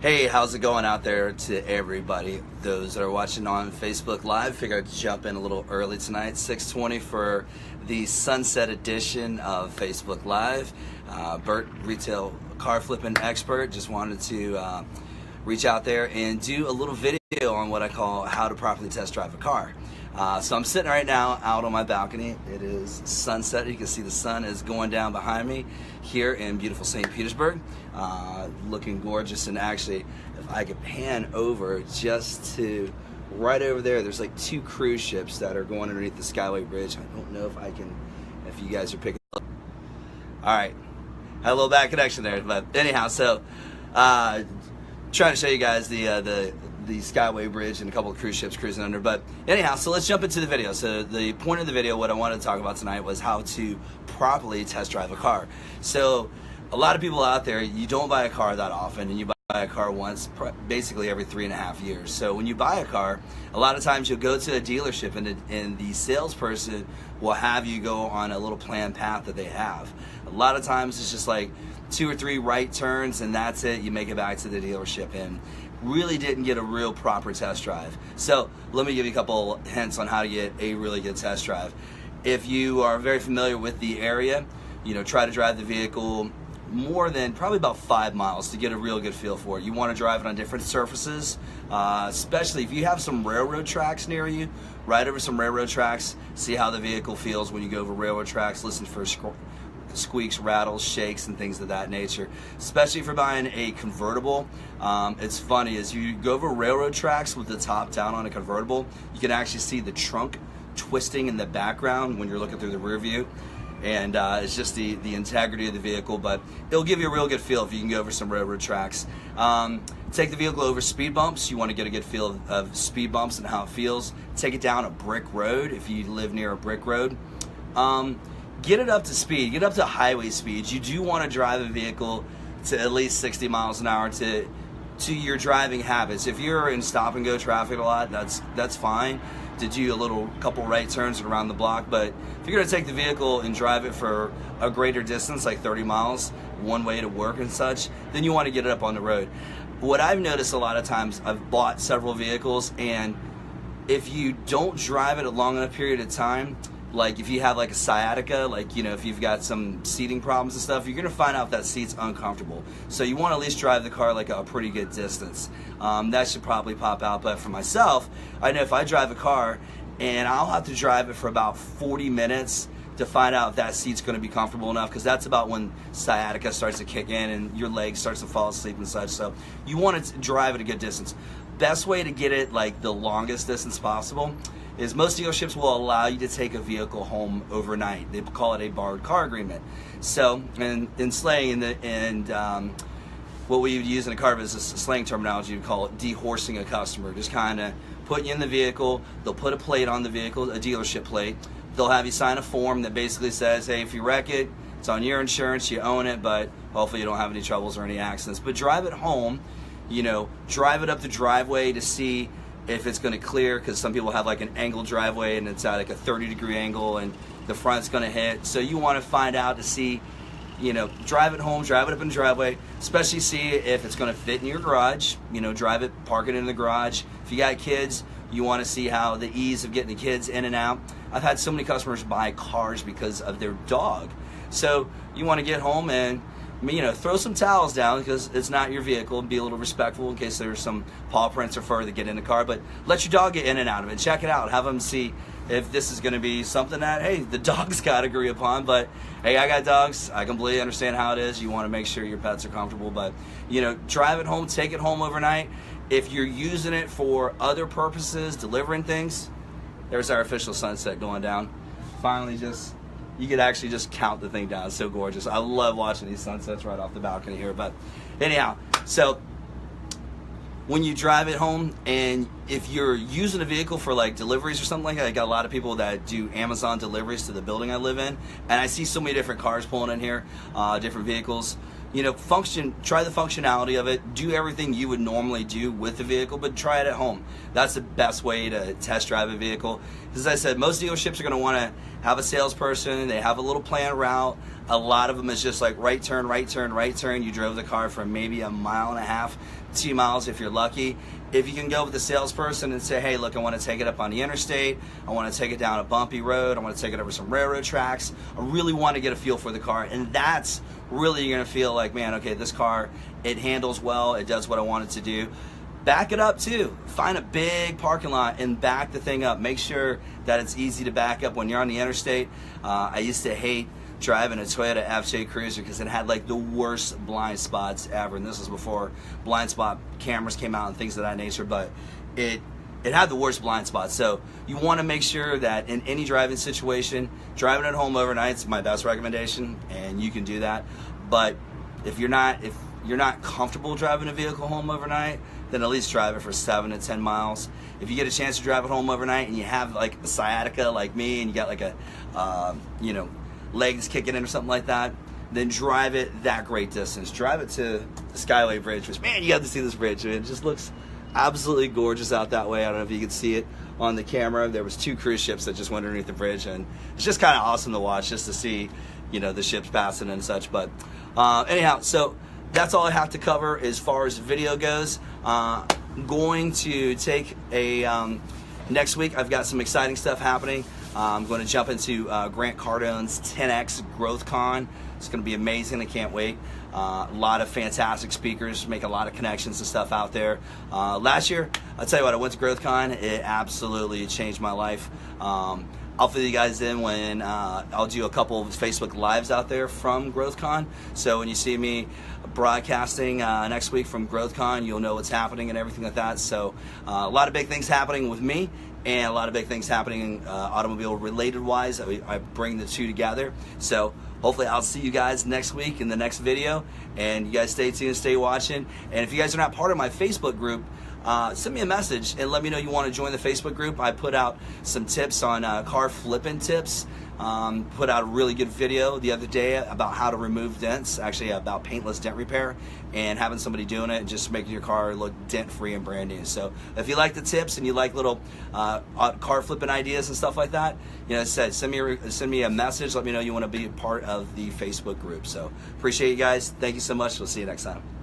Hey, how's it going out there to everybody? Those that are watching on Facebook Live, figured I'd jump in a little early tonight, 6:20 for the Sunset edition of Facebook Live. Bert, retail car flipping expert, just wanted to reach out there and do a little video on what I call how to properly test drive a car. So I'm sitting right now out on my balcony. It is sunset. You can see the sun is going down behind me here in beautiful St. Petersburg. Looking gorgeous, and actually, if I could pan over just to right over there, there's like two cruise ships that are going underneath the Skyway Bridge. I don't know if you guys are picking up. All right, had a little bad connection there, but anyhow, so trying to show you guys the Skyway Bridge and a couple of cruise ships cruising under. But anyhow, so let's jump into the video. So the point of the video, what I wanted to talk about tonight, was how to properly test drive a car. So a lot of people out there, you don't buy a car that often, and you buy a car once, basically every 3.5 years. So when you buy a car, a lot of times you'll go to a dealership and the salesperson will have you go on a little planned path that they have. A lot of times it's just like 2 or 3 right turns and that's it. You make it back to the dealership and really didn't get a real proper test drive. So let me give you a couple hints on how to get a really good test drive. If you are very familiar with the area, try to drive the vehicle more than probably about 5 miles to get a real good feel for it. You want to drive it on different surfaces, especially if you have some railroad tracks near you. Ride over some railroad tracks, see how the vehicle feels when you go over railroad tracks, listen for squeaks, rattles, shakes, and things of that nature. Especially if you're buying a convertible. It's funny, as you go over railroad tracks with the top down on a convertible, you can actually see the trunk twisting in the background when you're looking through the rear view. And it's just the integrity of the vehicle, but it'll give you a real good feel if you can go over some railroad tracks. Take the vehicle over speed bumps. You want to get a good feel of speed bumps and how it feels. Take it down a brick road if you live near a brick road. Get it up to speed, get up to highway speeds. You do want to drive a vehicle to at least 60 miles an hour to your driving habits. If you're in stop and go traffic a lot, that's fine to do a couple right turns around the block. But if you're going to take the vehicle and drive it for a greater distance, like 30 miles, one way to work and such, then you want to get it up on the road. What I've noticed a lot of times, I've bought several vehicles, and if you don't drive it a long enough period of time, like if you have like a sciatica, if you've got some seating problems and stuff, you're gonna find out if that seat's uncomfortable. So you want to at least drive the car like a pretty good distance. That should probably pop out. But for myself, I know if I drive a car and I'll have to drive it for about 40 minutes to find out if that seat's gonna be comfortable enough, because that's about when sciatica starts to kick in and your leg starts to fall asleep and such. So you want to drive at a good distance. Best way to get it like the longest distance possible is most dealerships will allow you to take a vehicle home overnight. They call it a borrowed car agreement. So, in slang, what we would use in a car business, slang terminology, we call it dehorsing a customer. Just kind of putting you in the vehicle. They'll put a plate on the vehicle, a dealership plate. They'll have you sign a form that basically says, hey, if you wreck it, it's on your insurance, you own it, but hopefully you don't have any troubles or any accidents. But drive it home, drive it up the driveway to see if it's going to clear, because some people have like an angled driveway and it's at like a 30-degree angle and the front's going to hit. So you want to find out to see, drive it home, drive it up in the driveway, especially see if it's going to fit in your garage. Drive it, park it in the garage. If you got kids, you want to see how the ease of getting the kids in and out. I've had so many customers buy cars because of their dog. So you want to get home and throw some towels down, because it's not your vehicle, and be a little respectful in case there's some paw prints or fur that get in the car. But let your dog get in and out of it. Check it out. Have them see if this is going to be something that, hey, the dog's got to agree upon. But, hey, I got dogs. I completely understand how it is. You want to make sure your pets are comfortable. But, drive it home, take it home overnight. If you're using it for other purposes, delivering things, there's our official sunset going down. Finally, you could actually just count the thing down. It's so gorgeous. I love watching these sunsets right off the balcony here. But anyhow, so when you drive it home, and if you're using a vehicle for like deliveries or something like that, I got a lot of people that do Amazon deliveries to the building I live in, and I see so many different cars pulling in here, different vehicles. Try the functionality of it. Do everything you would normally do with the vehicle, but try it at home. That's the best way to test drive a vehicle. As I said, most dealerships are going to want to have a salesperson. They have a little planned route. A lot of them is just like right turn, right turn, right turn. You drove the car for maybe 1.5 miles, 2 miles if you're lucky. If you can go with the salesperson and say, hey, look, I want to take it up on the interstate. I want to take it down a bumpy road. I want to take it over some railroad tracks. I really want to get a feel for the car. And that's really, you're going to feel like, man, okay, this car, it handles well. It does what I want it to do. Back it up too. Find a big parking lot and back the thing up. Make sure that it's easy to back up when you're on the interstate. I used to hate driving a Toyota FJ Cruiser because it had like the worst blind spots ever, and this was before blind spot cameras came out and things of that nature, but it had the worst blind spots. So you want to make sure that in any driving situation, driving at home overnight is my best recommendation, and you can do that. But if you're not comfortable driving a vehicle home overnight, then at least drive it for 7 to 10 miles. If you get a chance to drive it home overnight and you have like a sciatica like me and you got like a legs kicking in or something like that, then drive it that great distance. Drive it to the Skyway Bridge, which, man, you got to see this bridge. It just looks absolutely gorgeous out that way. I don't know if you can see it on the camera. There was 2 cruise ships that just went underneath the bridge, and it's just kind of awesome to watch, just to see, the ships passing and such. But anyhow, so that's all I have to cover as far as video goes. Going to take a next week, I've got some exciting stuff happening. I'm going to jump into Grant Cardone's 10X Growth Con. It's going to be amazing. I can't wait. A lot of fantastic speakers, make a lot of connections and stuff out there. Last year, I'll tell you what, I went to Growth Con. It absolutely changed my life. I'll fill you guys in when I'll do a couple of Facebook Lives out there from Growth Con. So when you see me broadcasting next week from Growth Con, you'll know what's happening and everything like that. So a lot of big things happening with me, and a lot of big things happening automobile related wise. I bring the two together. So hopefully I'll see you guys next week in the next video, and you guys stay tuned, stay watching. And if you guys are not part of my Facebook group, send me a message and let me know you want to join the Facebook group. I put out some tips on car flipping tips. Put out a really good video the other day about how to remove dents, actually about paintless dent repair, and having somebody doing it and just making your car look dent free and brand new. So if you like the tips and you like little car flipping ideas and stuff like that, send me a message. Let me know you want to be a part of the Facebook group. So appreciate you guys. Thank you so much. We'll see you next time.